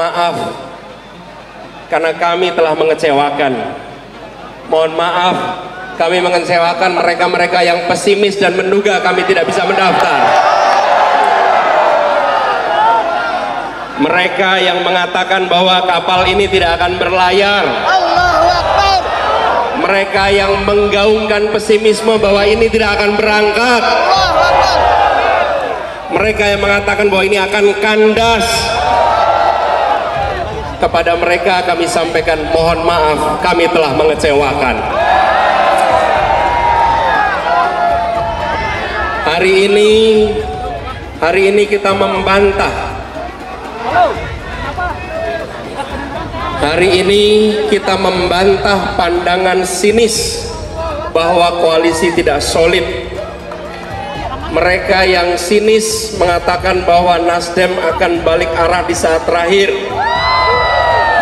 maaf karena kami telah mengecewakan. Mohon maaf kami mengecewakan mereka-mereka yang pesimis dan menduga kami tidak bisa mendaftar. Mereka yang mengatakan bahwa kapal ini tidak akan berlayar. Allahu Akbar. Mereka yang menggaungkan pesimisme bahwa ini tidak akan berangkat. Allahu Akbar. Mereka yang mengatakan bahwa ini akan kandas. Kepada mereka kami sampaikan mohon maaf, kami telah mengecewakan. Hari ini kita membantah. Hari ini kita membantah pandangan sinis bahwa koalisi tidak solid. Mereka yang sinis mengatakan bahwa Nasdem akan balik arah di saat terakhir,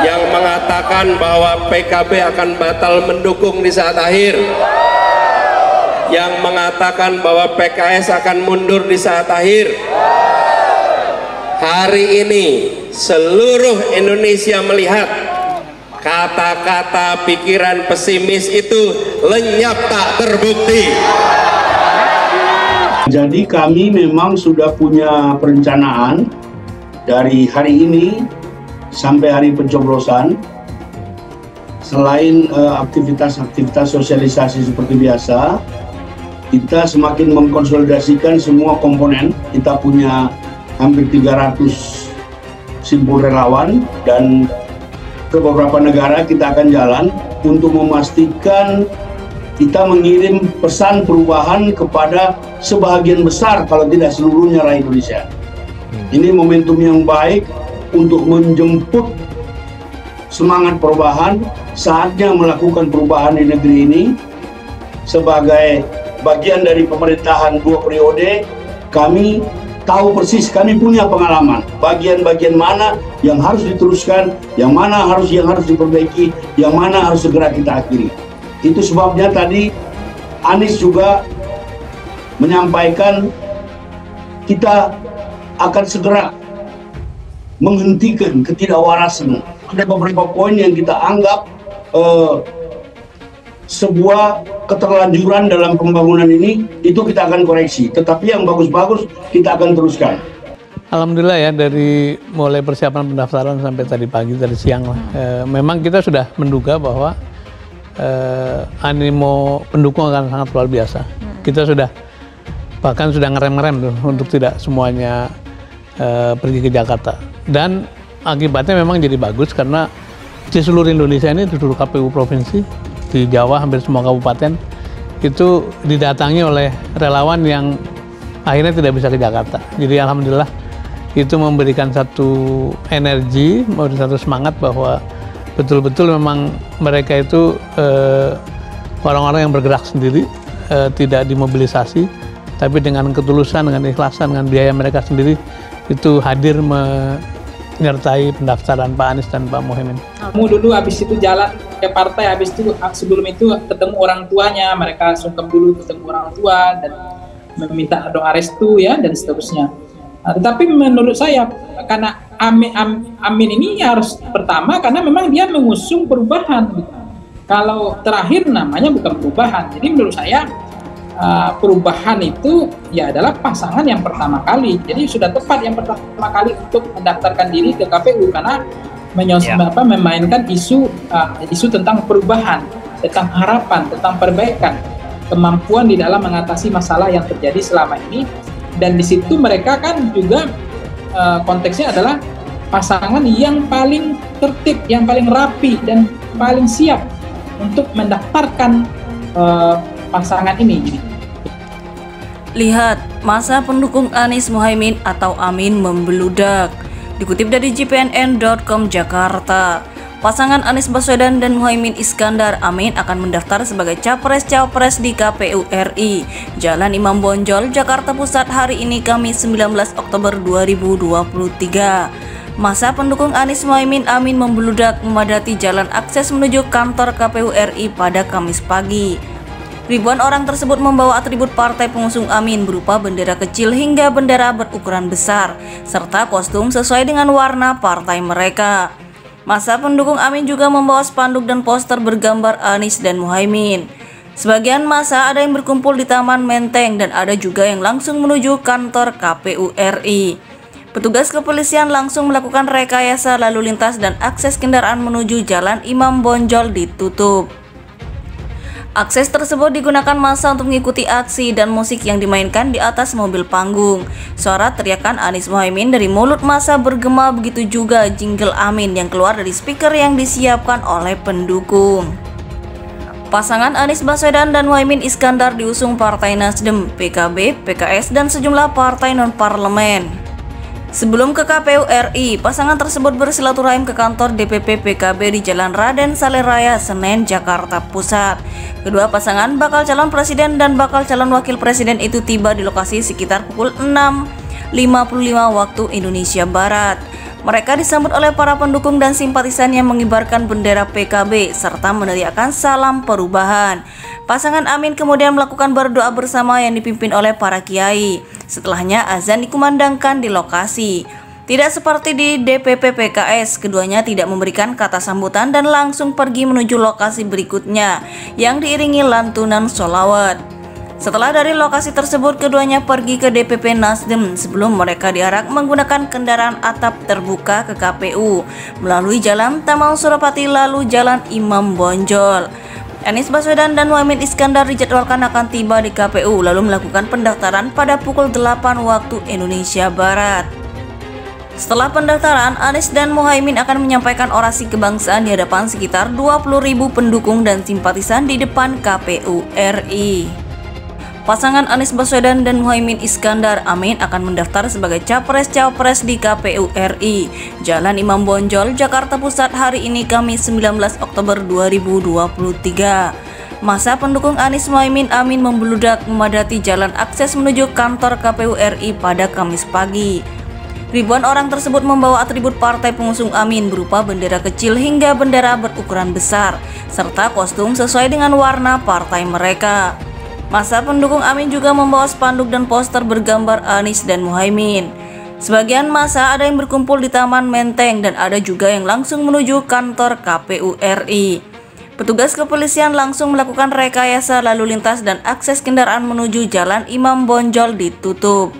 yang mengatakan bahwa PKB akan batal mendukung di saat akhir, yang mengatakan bahwa PKS akan mundur di saat akhir. Hari ini seluruh Indonesia melihat kata-kata pikiran pesimis itu lenyap tak terbukti. Jadi kami memang sudah punya perencanaan dari hari ini sampai hari pencoblosan. Selain aktivitas-aktivitas sosialisasi seperti biasa, kita semakin mengkonsolidasikan semua komponen. Kita punya hampir 300 simpul relawan, dan ke beberapa negara kita akan jalan untuk memastikan kita mengirim pesan perubahan kepada sebagian besar, kalau tidak seluruhnya, rakyat Indonesia. Ini momentum yang baik untuk menjemput semangat perubahan. Saatnya melakukan perubahan di negeri ini. Sebagai bagian dari pemerintahan 2 periode, kami tahu persis, kami punya pengalaman bagian-bagian mana yang harus diteruskan, yang mana yang harus diperbaiki, yang mana harus segera kita akhiri. Itu sebabnya tadi Anies juga menyampaikan kita akan segera menghentikan ketidakwarasan. Ada beberapa poin yang kita anggap sebuah keterlanjuran dalam pembangunan ini, itu kita akan koreksi. Tetapi yang bagus-bagus kita akan teruskan. Alhamdulillah ya, dari mulai persiapan pendaftaran sampai tadi pagi, tadi siang lah, memang kita sudah menduga bahwa animo pendukung akan sangat luar biasa. Kita sudah bahkan sudah ngerem-ngerem tuh untuk tidak semuanya pergi ke Jakarta. Dan akibatnya memang jadi bagus karena di seluruh Indonesia ini, di seluruh KPU provinsi, di Jawa hampir semua kabupaten itu didatangi oleh relawan yang akhirnya tidak bisa ke Jakarta. Jadi alhamdulillah itu memberikan satu energi, memberikan satu semangat bahwa betul-betul memang mereka itu orang-orang yang bergerak sendiri, tidak dimobilisasi, tapi dengan ketulusan, dengan ikhlasan, dengan biaya mereka sendiri itu hadir menyertai pendaftaran Pak Anies dan Pak Muhaimin. Kamu dulu habis itu jalan ke partai, habis itu sebelum itu ketemu orang tuanya, mereka sungkem dulu ketemu orang tua dan meminta doa restu ya dan seterusnya. Tetapi menurut saya karena Amin ini harus pertama karena memang dia mengusung perubahan. Kalau terakhir namanya bukan perubahan. Jadi menurut saya perubahan itu ya adalah pasangan yang pertama kali. Jadi sudah tepat yang pertama kali untuk mendaftarkan diri ke KPU karena memainkan isu tentang perubahan, tentang harapan, tentang perbaikan, kemampuan di dalam mengatasi masalah yang terjadi selama ini. Dan di situ mereka kan juga konteksnya adalah pasangan yang paling tertib, yang paling rapi dan paling siap untuk mendaftarkan pasangan ini. Lihat, masa pendukung Anies Muhaimin atau Amin membeludak. Dikutip dari jpnn.com Jakarta, pasangan Anies Baswedan dan Muhaimin Iskandar Amin akan mendaftar sebagai Capres-Cawapres di KPU RI, Jalan Imam Bonjol, Jakarta Pusat hari ini Kamis 19 Oktober 2023. Masa pendukung Anies Muhaimin Amin membeludak memadati jalan akses menuju kantor KPU RI pada Kamis pagi. Ribuan orang tersebut membawa atribut partai pengusung Amin berupa bendera kecil hingga bendera berukuran besar, serta kostum sesuai dengan warna partai mereka. Massa pendukung Amin juga membawa spanduk dan poster bergambar Anies dan Muhaimin. Sebagian massa ada yang berkumpul di Taman Menteng dan ada juga yang langsung menuju kantor KPU RI. Petugas kepolisian langsung melakukan rekayasa lalu lintas dan akses kendaraan menuju Jalan Imam Bonjol ditutup. Akses tersebut digunakan massa untuk mengikuti aksi dan musik yang dimainkan di atas mobil panggung. Suara teriakan Anies Muhaimin dari mulut massa bergema, begitu juga jingle Amin yang keluar dari speaker yang disiapkan oleh pendukung. Pasangan Anies Baswedan dan Muhaimin Iskandar diusung Partai Nasdem, PKB, PKS, dan sejumlah partai non-parlemen. Sebelum ke KPU RI, pasangan tersebut bersilaturahim ke kantor DPP PKB di Jalan Raden Saleh Raya, Senen, Jakarta Pusat. Kedua pasangan bakal calon presiden dan bakal calon wakil presiden itu tiba di lokasi sekitar pukul 6.55 waktu Indonesia Barat. Mereka disambut oleh para pendukung dan simpatisan yang mengibarkan bendera PKB serta meneriakkan salam perubahan. Pasangan Amin kemudian melakukan berdoa bersama yang dipimpin oleh para kiai. Setelahnya azan dikumandangkan di lokasi. Tidak seperti di DPP PKS, keduanya tidak memberikan kata sambutan dan langsung pergi menuju lokasi berikutnya yang diiringi lantunan sholawat. Setelah dari lokasi tersebut, keduanya pergi ke DPP Nasdem sebelum mereka diarak menggunakan kendaraan atap terbuka ke KPU melalui Jalan Taman Suropati lalu Jalan Imam Bonjol. Anies Baswedan dan Muhaimin Iskandar dijadwalkan akan tiba di KPU lalu melakukan pendaftaran pada pukul 8 waktu Indonesia Barat. Setelah pendaftaran, Anies dan Muhaimin akan menyampaikan orasi kebangsaan di hadapan sekitar 20.000 pendukung dan simpatisan di depan KPU RI. Pasangan Anies Baswedan dan Muhaimin Iskandar Amin akan mendaftar sebagai capres-cawapres di KPU RI, Jalan Imam Bonjol, Jakarta Pusat hari ini Kamis 19 Oktober 2023. Massa pendukung Anies Muhaimin Amin membludak memadati jalan akses menuju kantor KPU RI pada Kamis pagi. Ribuan orang tersebut membawa atribut partai pengusung Amin berupa bendera kecil hingga bendera berukuran besar, serta kostum sesuai dengan warna partai mereka. Massa pendukung Amin juga membawa spanduk dan poster bergambar Anies dan Muhaimin. Sebagian massa ada yang berkumpul di Taman Menteng dan ada juga yang langsung menuju kantor KPU RI. Petugas kepolisian langsung melakukan rekayasa lalu lintas dan akses kendaraan menuju Jalan Imam Bonjol ditutup.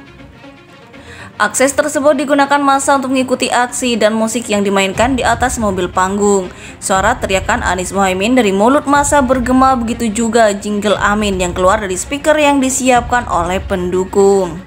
Akses tersebut digunakan massa untuk mengikuti aksi dan musik yang dimainkan di atas mobil panggung. Suara teriakan Anies Muhaimin dari mulut massa bergema, begitu juga jingle Amin yang keluar dari speaker yang disiapkan oleh pendukung.